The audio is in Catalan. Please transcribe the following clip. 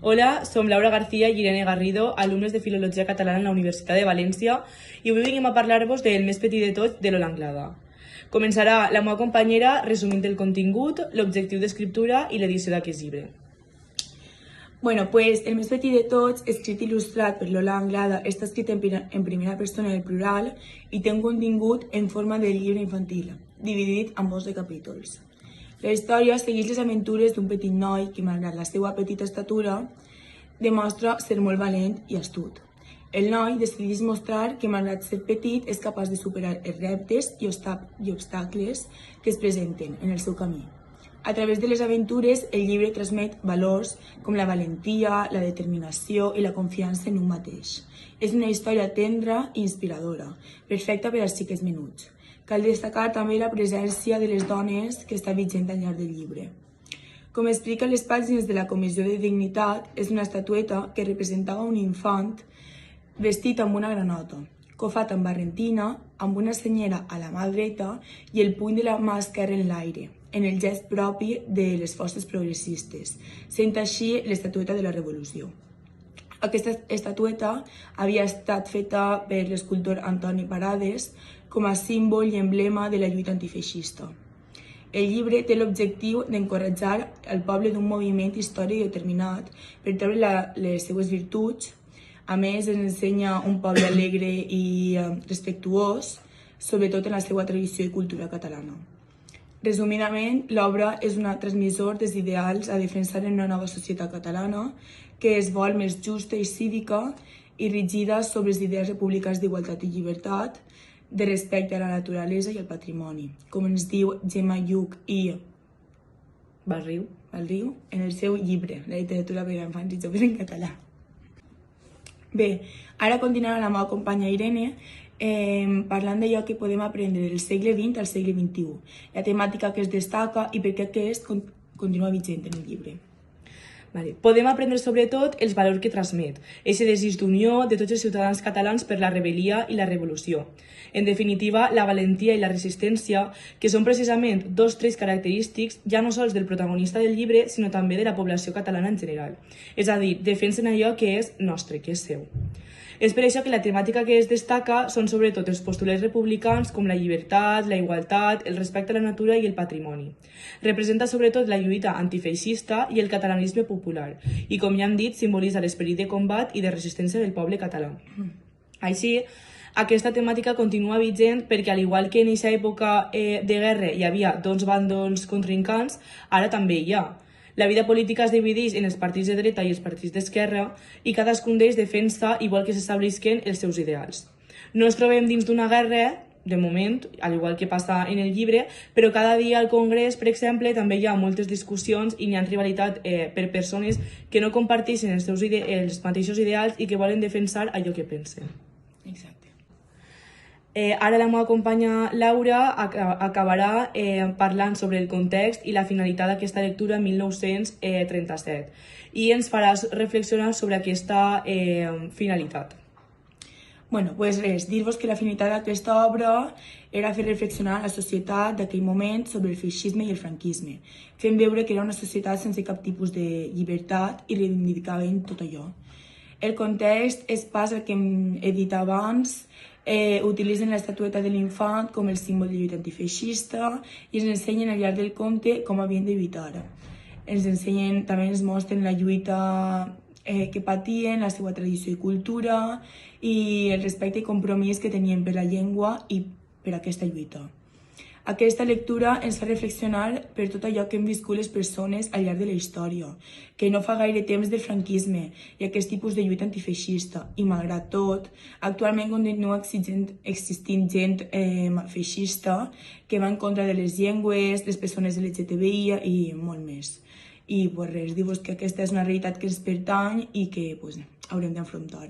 Hola, som Laura García i Irene Garrido, alumnes de Filologia Catalana en la Universitat de València, i avui venim a parlar-vos del més petit de tots de l'Hola Anglada. Començarà la meva companyera resumint el contingut, l'objectiu d'escriptura i l'edició d'aquest llibre. Pues el més petit de tots, escrit i il·lustrat per l'Hola Anglada, està escrit en primera persona del plural i té un contingut en forma de llibre infantil, dividit en 12 capítols. La història segueix les aventures d'un petit noi que, malgrat la seva petita estatura, demostra ser molt valent i astut. El noi decideix mostrar que, malgrat ser petit, és capaç de superar els reptes i obstacles que es presenten en el seu camí. A través de les aventures, el llibre transmet valors com la valentia, la determinació i la confiança en un mateix. És una història tendra i inspiradora, perfecta per als xiquets menuts. Cal destacar també la presència de les dones que està vigent al llarg del llibre. Com explica les pàgines de la Comissió de Dignitat, és una estatueta que representava un infant vestit amb una granota, cofat amb barretina, amb una senyera a la mà dreta i el puny de la mà esquerra en l'aire, en el gest propi de les forces progressistes, sent així l'estatueta de la Revolució. Aquesta estatueta havia estat feta per l'escultor Antoni Parades com a símbol i emblema de la lluita antifeixista. El llibre té l'objectiu d'encoratjar el poble d'un moviment històric determinat per treure les seues virtuts. A més, ens ensenya un poble alegre i respectuós, sobretot en la seva tradició i cultura catalana. Resumidament, l'obra és un transmissor dels ideals a defensar en una nova societat catalana que es vol més justa i cívica i rígida sobre les idees republicans d'igualtat i llibertat, de respecte a la naturalesa i al patrimoni, com ens diu Gemma Lluch i Barriu en el seu llibre, La literatura per a infants i joves en català. Bé, ara continuarà la meva companya Irene parlant d'allò que podem aprendre del segle XX al segle XXI, la temàtica que es destaca i per què aquest continua vigent en el llibre. Podem aprendre sobretot els valors que transmet, aquest desig d'unió de tots els ciutadans catalans per la rebel·lia i la revolució. En definitiva, la valentia i la resistència, que són precisament dos trets característics ja no sols del protagonista del llibre, sinó també de la població catalana en general. És a dir, defensen allò que és nostre, que és seu. És per això que la temàtica que es destaca són sobretot els postulats republicans com la llibertat, la igualtat, el respecte a la natura i el patrimoni. Representa sobretot la lluita antifeixista i el catalanisme popular i, com ja hem dit, simbolitza l'esperit de combat i de resistència del poble català. Així, aquesta temàtica continua vigent perquè, al igual que en aquesta època de guerra hi havia dos bàndols contrincants, ara també hi ha. La vida política es divideix en els partits de dreta i els partits d'esquerra i cadascun d'ells defensa i vol que s'establisquen els seus ideals. No ens trobem dins d'una guerra, de moment, al igual que passa en el llibre, però cada dia al Congrés, per exemple, també hi ha moltes discussions i n'hi ha rivalitat per persones que no comparteixen els mateixos ideals i que volen defensar allò que pensen. Exacte. Ara la meva companya Laura acabarà parlant sobre el context i la finalitat d'aquesta lectura en 1937 i ens farà reflexionar sobre aquesta finalitat. Pues res, dir-vos que la finalitat d'aquesta obra era fer reflexionar la societat d'aquell moment sobre el feixisme i el franquisme, fent veure que era una societat sense cap tipus de llibertat i reivindicaven tot allò. El context és pas el que he dit abans, utilitzen l'estatueta de l'infant com el símbol de lluita antifeixista i ens ensenyen al llarg del conte com havien de lluitar. També ens mostren la lluita que patien, la seva tradició i cultura i el respecte i compromís que tenien per la llengua i per aquesta lluita. Aquesta lectura ens fa reflexionar per tot allò que hem viscut les persones al llarg de la història, que no fa gaire temps del franquisme i aquest tipus de lluita antifeixista, i malgrat tot, actualment continua existint gent feixista que va en contra de les llengües, les persones LGTBI i molt més. I res, dir-vos que aquesta és una realitat que ens pertany i que haurem d'enfrontar.